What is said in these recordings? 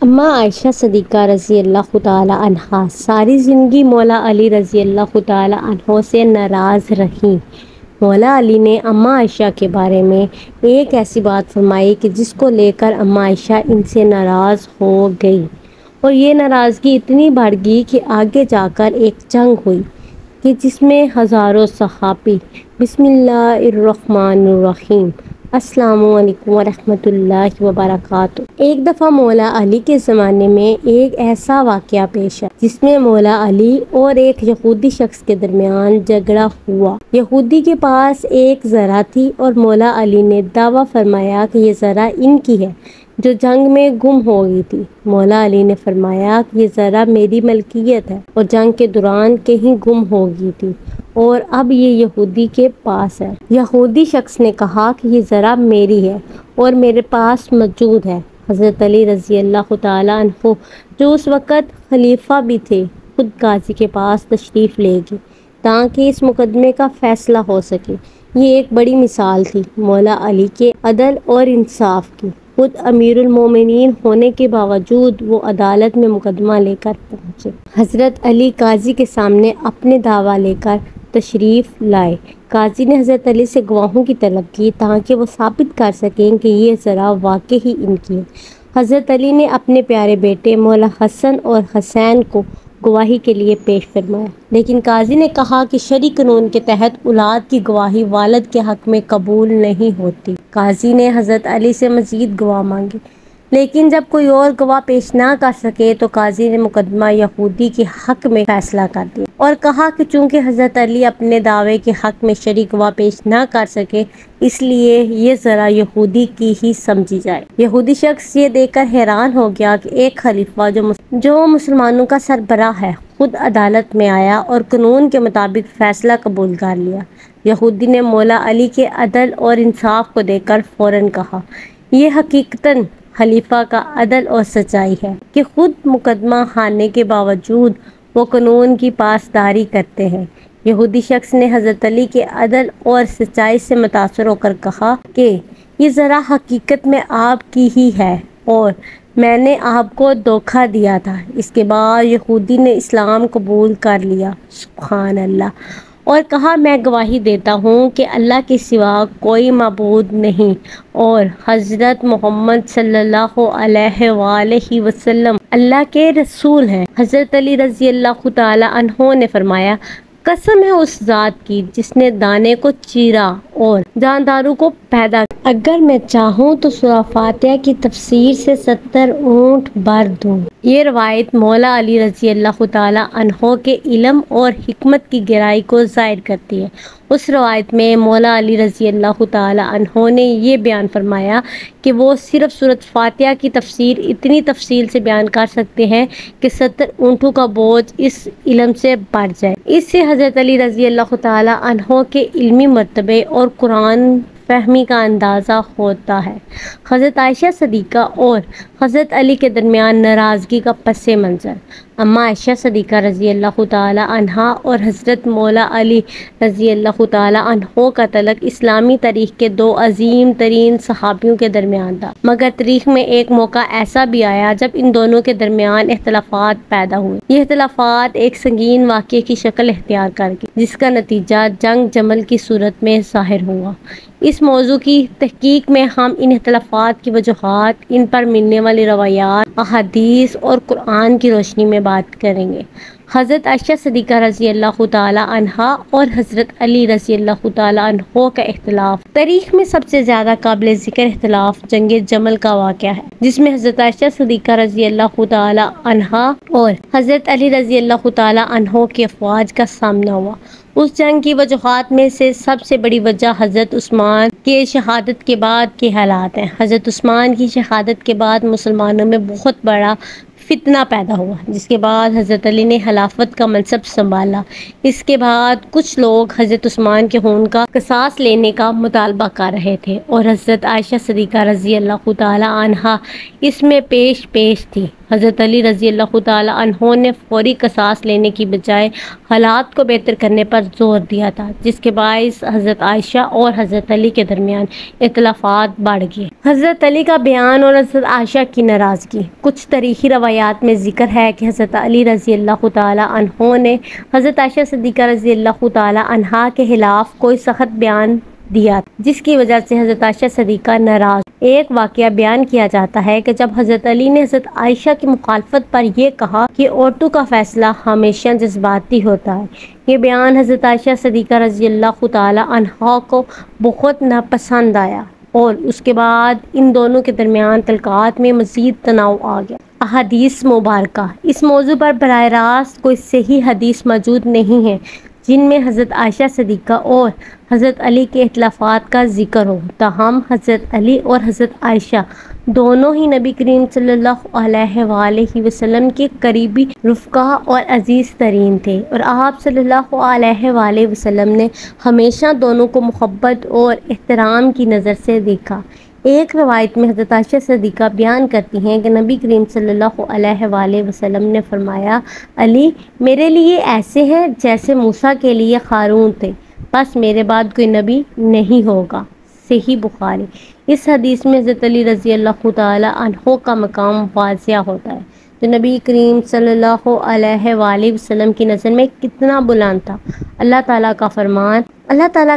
اما عائشہ صدیقہ رضی اللہ تعالی عنہا ساری زندگی مولا علی رضی اللہ تعالی عنہ سے ناراض رہیں۔ مولا علی نے اما عائشہ کے بارے میں ایک ایسی بات فرمائی کہ جس کو لے کر اما عائشہ ان سے ناراض ہو گئی، اور یہ ناراضگی اتنی بڑھ گئی کہ آگے جا کر ایک جنگ ہوئی کہ جس میں ہزاروں صحابی بسم اللہ الرحمن الرحیم السلام علیکم ورحمۃ اللہ وبرکاتہ۔ ایک دفعہ مولا علی کے زمانے میں ایک ایسا واقعہ پیش آیا جس میں مولا علی اور ایک یہودی شخص کے درمیان جھگڑا ہوا۔ یہودی کے پاس ایک زرہ تھی اور مولا علی نے دعویٰ فرمایا کہ یہ زرہ ان کی ہے جو جنگ میں گم ہو گئی تھی۔ مولا علی نے فرمایا کہ یہ زرہ میری ملکیت ہے اور جنگ کے دوران کہیں گم ہو گئی تھی اور اب یہ یہودی کے پاس ہے۔ یہودی شخص نے کہا کہ یہ زرہ میری ہے اور میرے پاس موجود ہے۔ حضرت علی رضی اللہ تعالی عنہ جو اس وقت خلیفہ بھی تھے خود قاضی کے پاس تشریف لے گئے تاکہ اس مقدمے کا فیصلہ ہو سکے۔ یہ ایک بڑی مثال تھی مولا علی کے عدل اور انصاف کی۔ خود امیر المومنین ہونے کے باوجود وہ عدالت میں مقدمہ لے کر پہنچے۔ حضرت علی قاضی کے سامنے اپنے دعویٰ لے کر تشریف لائے۔ قاضی نے حضرت علی سے گواہوں کی طلب کی تاکہ وہ ثابت کر سکیں کہ یہ زرہ واقعی ان کی ہے۔ حضرت علی نے اپنے پیارے بیٹے مولا حسن اور حسین کو گواہی کے لیے پیش فرمایا، لیکن قاضی نے کہا کہ شرعی قانون کے تحت اولاد کی گواہی والد کے حق میں قبول نہیں ہوتی۔ قاضی نے حضرت علی سے مزید گواہ مانگے، لیکن جب کوئی اور گواہ پیش نہ کر سکے تو قاضی نے مقدمہ یہودی کے حق میں فیصلہ کر دیا اور کہا کہ چونکہ حضرت علی اپنے دعوے کے حق میں شرعی گواہ پیش نہ کر سکے اس لیے یہ زرہ یہودی کی ہی سمجھی جائے۔ یہودی شخص یہ دیکھ کر حیران ہو گیا کہ ایک خلیفہ جو مسلمانوں کا سربراہ ہے خود عدالت میں آیا اور قانون کے مطابق فیصلہ قبول کر لیا۔ یہودی نے مولا علی کے عدل اور انصاف کو دیکھ کر فوراً کہا، یہ حقیقتاً خلیفہ کا عدل اور سچائی ہے کہ خود مقدمہ ہارنے کے باوجود وہ قانون کی پاسداری کرتے ہیں۔ یہودی شخص نے حضرت علی کے عدل اور سچائی سے متاثر ہو کر کہا کہ یہ زرہ حقیقت میں آپ کی ہی ہے اور میں نے آپ کو دھوکہ دیا تھا۔ اس کے بعد یہودی نے اسلام قبول کر لیا، سبحان اللہ، اور کہا میں گواہی دیتا ہوں کہ اللہ کے سوا کوئی معبود نہیں اور حضرت محمد صلی اللہ علیہ وآلہ وسلم اللہ کے رسول ہیں۔ حضرت علی رضی اللہ تعالی عنہ نے فرمایا، قسم ہے اس ذات کی جس نے دانے کو چیرا اور جانداروں کو پیدا کیا، اگر میں چاہوں تو سورہ فاتحہ کی تفسیر سے 70 اونٹ بھر دوں۔ یہ روایت مولا علی رضی اللہ تعالی عنہ کے علم اور حکمت کی گہرائی کو ظاہر کرتی ہے۔ اس روایت میں مولا علی رضی اللہ تعالی عنہ نے یہ بیان فرمایا کہ وہ صرف سورۃ فاتحہ کی تفسیر اتنی تفصیل سے بیان کر سکتے ہیں کہ 70 اونٹوں کا بوجھ اس علم سے بڑھ جائے۔ اس سے حضرت علی رضی اللہ تعالی عنہ کے علمی مرتبے اور قرآن فہمی کا اندازہ ہوتا ہے۔ حضرت عائشہ صدیقہ اور حضرت علی کے درمیان ناراضگی کا پس منظر۔ اما عائشہ صدیقہ رضی اللہ تعالی عنہا اور حضرت مولا علی رضی اللہ تعالی عنہ کا تعلق اسلامی تاریخ کے دو عظیم ترین صحابیوں کے درمیان تھا، مگر تاریخ میں ایک موقع ایسا بھی آیا جب ان دونوں کے درمیان اختلافات پیدا ہوئے۔ یہ اختلافات ایک سنگین واقعے کی شکل اختیار کر گئے جس کا نتیجہ جنگ جمل کی صورت میں ظاہر ہوا۔ اس موضوع کی تحقیق میں ہم ان اختلافات کی وجوہات، ان پر ملنے والی روایات، احادیث اور قرآن کی روشنی میں بات کریں گے۔ حضرت عائشہ صدیقہ رضی اللہ تعالی عنہا اور حضرت علی رضی اللہ تعالی عنہ کا اختلاف۔ تاریخ میں سب سے زیادہ قابل ذکر اختلاف جنگ جمل کا واقعہ ہے، جس میں حضرت عائشہ صدیقہ رضی اللہ تعالی عنہا اور حضرت علی رضی اللہ تعالی عنہ کی افواج کا سامنا ہوا۔ اس جنگ کی وجوہات میں سے سب سے بڑی وجہ حضرت عثمان کے شہادت کے بعد کے حالات ہیں۔ حضرت عثمان کی شہادت کے بعد مسلمانوں میں بہت بڑا فتنہ پیدا ہوا، جس کے بعد حضرت علی نے خلافت کا منصب سنبھالا۔ اس کے بعد کچھ لوگ حضرت عثمان کے خون کا قصاص لینے کا مطالبہ کر رہے تھے اور حضرت عائشہ صدیقہ رضی اللہ تعالی عنہا اس میں پیش تھی۔ حضرت علی رضی اللہ تعالی عنہ نے فوری قصاص لینے کی بجائے حالات کو بہتر کرنے پر زور دیا تھا، جس کے باعث حضرت عائشہ اور حضرت علی کے درمیان اختلافات بڑھ گئے۔ حضرت علی کا بیان اور حضرت عائشہ کی ناراضگی۔ کچھ تاریخی روایات میں ذکر ہے کہ حضرت علی رضی اللہ تعالی عنہ نے حضرت عائشہ صدیقہ رضی اللہ تعالی عنہا کے خلاف کوئی سخت بیان دیا، جس کی وجہ سے حضرت عائشہ صدیقہ ناراض۔ ایک واقعہ بیان کیا جاتا ہے کہ جب حضرت علی نے حضرت عائشہ کی مخالفت پر یہ کہا کہ عورتوں کا فیصلہ ہمیشہ جذباتی ہوتا ہے، یہ بیان حضرت عائشہ صدیقہ رضی اللہ تعالی عنہا کو بہت ناپسند آیا اور اس کے بعد ان دونوں کے درمیان تعلقات میں مزید تناؤ آ گیا۔ احادیث مبارکہ۔ اس موضوع پر براہ راست کوئی صحیح حدیث موجود نہیں ہے جن میں حضرت عائشہ صدیقہ اور حضرت علی کے اختلافات کا ذکر ہو، تاہم حضرت علی اور حضرت عائشہ دونوں ہی نبی کریم صلی اللہ علیہ وآلہ وسلم کے قریبی رفقا اور عزیز ترین تھے، اور آپ صلی اللہ علیہ وآلہ وسلم نے ہمیشہ دونوں کو محبت اور احترام کی نظر سے دیکھا۔ ایک روایت میں حضرت عائشہ صدیقہ بیان کرتی ہیں کہ نبی کریم صلی اللہ علیہ وآلہ وسلم نے فرمایا، علی میرے لیے ایسے ہیں جیسے موسیٰ کے لیے ہارون تھے، بس میرے بعد کوئی نبی نہیں ہوگا۔ صحیح بخاری۔ اس حدیث میں حضرت علی رضی اللہ تعالی عنہ کا مقام واضح ہوتا ہے، جو نبی کریم صلی اللہ علیہ وآلہ وسلم کی نظر میں کتنا بلند تھا۔ اللہ تعالیٰ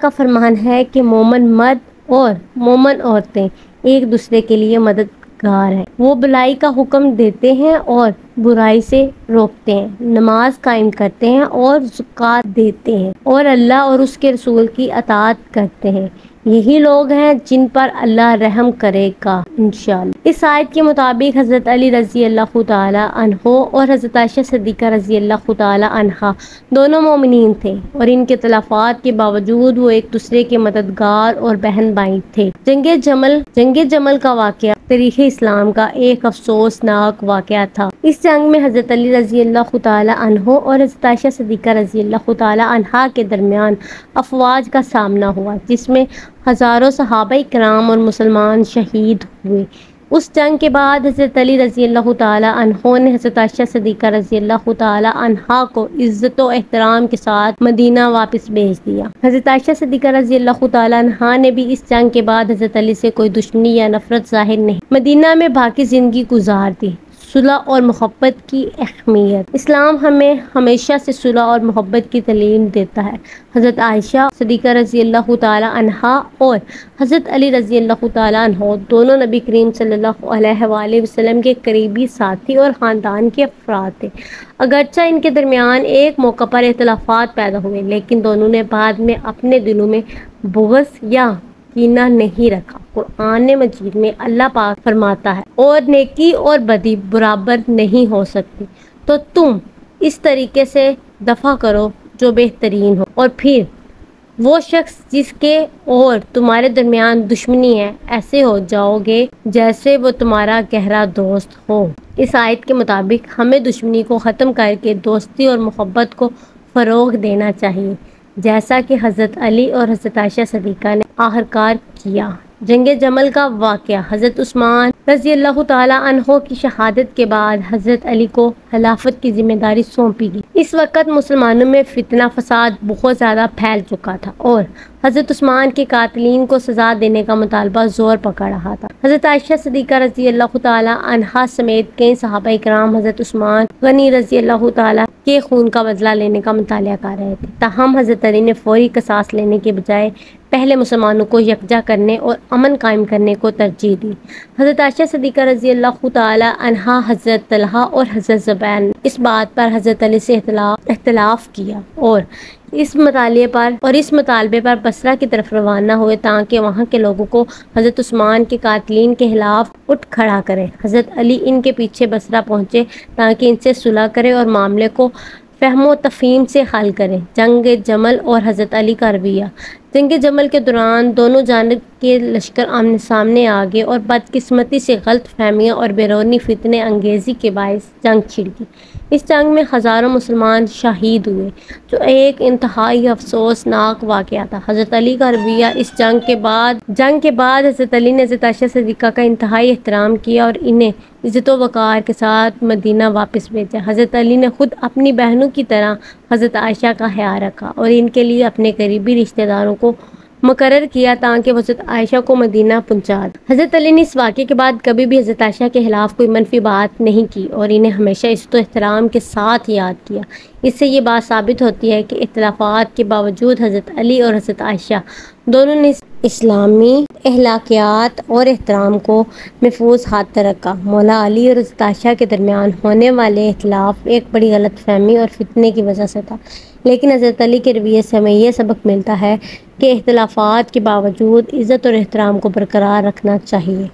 کا فرمان ہے کہ مومن مرد اور مومن عورتیں ایک دوسرے کے لیے مددگار ہیں، وہ بھلائی کا حکم دیتے ہیں اور برائی سے روکتے ہیں، نماز قائم کرتے ہیں اور زکوٰۃ دیتے ہیں، اور اللہ اور اس کے رسول کی اطاعت کرتے ہیں، یہی لوگ ہیں جن پر اللہ رحم کرے گا انشاءاللہ۔ اس آیت کے مطابق حضرت علی رضی اللہ تعالی عنہ اور حضرت عائشہ صدیقہ رضی اللہ تعالی عنہا دونوں مومنین تھے، اور ان کے اختلافات کے باوجود وہ ایک دوسرے کے مددگار اور بہن بھائی تھے۔ جنگ جمل کا واقعہ تاریخ اسلام کا ایک افسوسناک واقعہ تھا۔ اس جنگ میں حضرت علی رضی اللہ تعالی عنہ اور حضرت عائشہ صدیقہ رضی اللہ تعالی عنہا کے درمیان افواج کا سامنا ہوا، جس میں ہزاروں صحابہ کرام اور مسلمان شہید ہوئے۔ اس جنگ کے بعد حضرت علی رضی اللہ تعالی عنہ نے حضرت عائشہ صدیقہ رضی اللہ تعالی عنہا کو عزت و احترام کے ساتھ مدینہ واپس بھیج دیا۔ حضرت عائشہ صدیقہ رضی اللہ تعالی عنہا نے بھی اس جنگ کے بعد حضرت علی سے کوئی دشمنی یا نفرت ظاہر نہیں، مدینہ میں باقی زندگی گزار دی۔ صلح اور محبت کی اہمیت۔ اسلام ہمیں ہمیشہ سے صلح اور محبت کی تعلیم دیتا ہے۔ حضرت عائشہ صدیقہ رضی اللہ تعالی عنہا اور حضرت علی رضی اللہ تعالی عنہ دونوں نبی کریم صلی اللہ علیہ وآلہ وسلم کے قریبی ساتھی اور خاندان کے افراد تھے۔ اگرچہ ان کے درمیان ایک موقع پر اختلافات پیدا ہوئے، لیکن دونوں نے بعد میں اپنے دلوں میں بغض یا کینہ نہیں رکھا۔ قرآن مجید میں اللہ پاک فرماتا ہے، اور نیکی اور بدی برابر نہیں ہو سکتی، تو تم اس طریقے سے دفع کرو جو بہترین ہو، اور پھر وہ شخص جس کے اور تمہارے درمیان دشمنی ہے ایسے ہو جاؤ گے جیسے وہ تمہارا گہرا دوست ہو۔ اس آیت کے مطابق ہمیں دشمنی کو ختم کر کے دوستی اور محبت کو فروغ دینا چاہیے، جیسا کہ حضرت علی اور حضرت عائشہ صدیقہ نے آخرکار کیا۔ جنگ جمل کا واقعہ۔ حضرت عثمان رضی اللہ تعالی عنہ کی شہادت کے بعد حضرت علی کو خلافت کی ذمہ داری سونپی گئی۔ اس وقت مسلمانوں میں فتنہ فساد بہت زیادہ پھیل چکا تھا اور حضرت عثمان کے قاتلین کو سزا دینے کا مطالبہ زور پکڑ رہا تھا۔ حضرت عائشہ صدیقہ رضی اللہ تعالی عنہا سمیت کئی صحابہ کرام حضرت عثمان غنی رضی اللہ تعالی کے خون کا بدلہ لینے کا مطالبہ کر رہے تھے، تاہم حضرت علی نے فوری قصاص لینے کے بجائے پہلے مسلمانوں کو یکجا کرنے اور امن قائم کرنے کو ترجیح دی۔ حضرت عائشہ صدیقہ رضی اللہ تعالی عنہا، حضرت طلحہ اور حضرت زبیر نے اس بات پر حضرت علی سے اختلاف کیا اور اس مطالبے پر بصرہ کی طرف روانہ ہوئے تاکہ وہاں کے لوگوں کو حضرت عثمان کے قاتلین کے خلاف اٹھ کھڑا کرے۔ حضرت علی ان کے پیچھے بصرہ پہنچے تاکہ ان سے صلح کرے اور معاملے کو فہم و تفہیم سے حل کریں۔ جنگ جمل اور حضرت علی کا رویہ۔ جنگ جمل کے دوران دونوں جانب کے لشکر آمنے سامنے آ گئے اور بدقسمتی سے غلط فہمیاں اور بیرونی فتنہ انگیزی کے باعث جنگ چھڑ گئی۔ اس جنگ میں ہزاروں مسلمان شہید ہوئے، جو ایک انتہائی افسوسناک واقعہ تھا۔ حضرت علی کا رویہ اس جنگ کے بعد حضرت علی نے حضرت عائشہ صدیقہ کا انتہائی احترام کیا اور انہیں عزت و وقار کے ساتھ مدینہ واپس بھیجا۔ حضرت علی نے خود اپنی بہنوں کی طرح حضرت عائشہ کا خیال رکھا اور ان کے لیے اپنے قریبی رشتہ داروں کو مقرر کیا تاکہ وہ حضرت عائشہ کو مدینہ پہنچا دیں۔ حضرت علی نے اس واقعے کے بعد کبھی بھی حضرت عائشہ کے خلاف کوئی منفی بات نہیں کی اور انہیں ہمیشہ عزت و احترام کے ساتھ یاد کیا۔ اس سے یہ بات ثابت ہوتی ہے کہ اختلافات کے باوجود حضرت علی اور حضرت عائشہ دونوں نے اسلامی اخلاقیات اور احترام کو محفوظ ہاتھ رکھا۔ مولا علی اور حضرت عائشہ کے درمیان ہونے والے اختلاف ایک بڑی غلط فہمی اور فتنے کی وجہ سے تھا، لیکن حضرت علی کے رویے سے ہمیں یہ سبق ملتا ہے کہ اختلافات کے باوجود عزت اور احترام کو برقرار رکھنا چاہیے۔